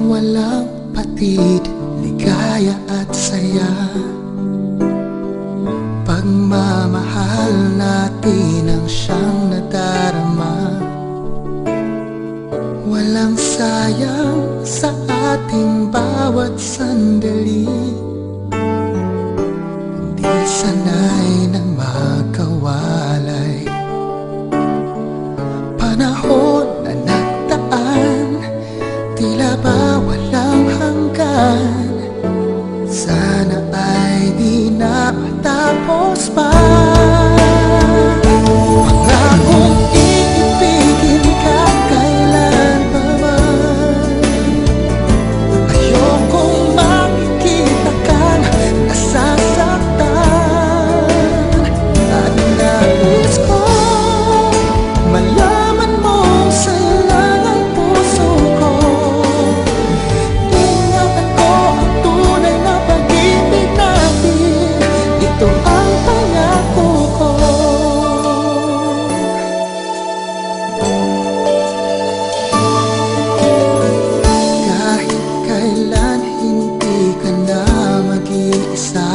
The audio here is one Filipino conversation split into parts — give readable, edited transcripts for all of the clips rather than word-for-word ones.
walang patid, ligaya at saya. Pagmamahal natin ang siyang nadarama. Walang sayang sa ating bawat sandali. Hindi sanay ng magkawalay. Panahon na nagdaan, tila ba walang hanggan. Sana ay di na matapos pa. Pangakong iibigin ka kailan pa man. Ayokong makikita kang nasasaktan. At nais ko malaman mo sa'yo lang ang puso ko. Ingatan ko ang tunay na pag-ibig natin. Ito ang pangako ko. Kahit kailan hindi ka na mag-iisa.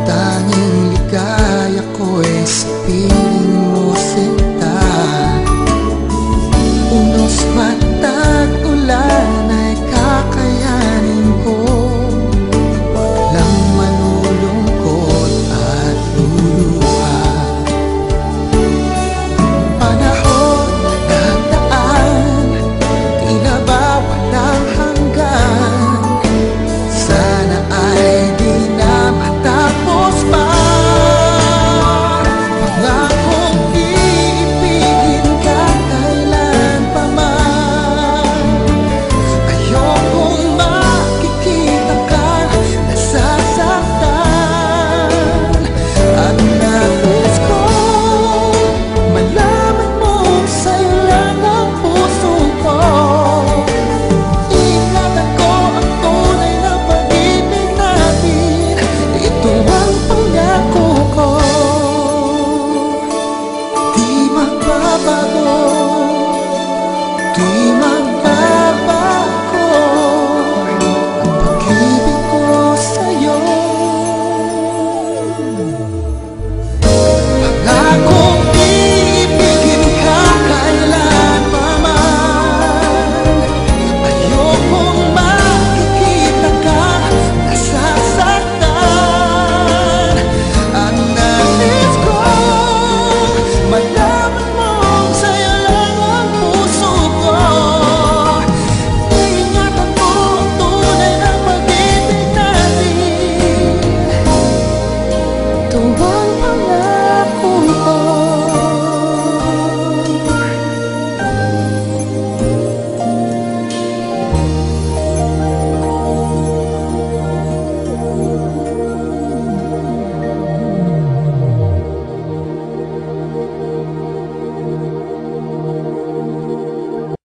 Tanging ligaya ko'y sa piling mo sinta. Unos man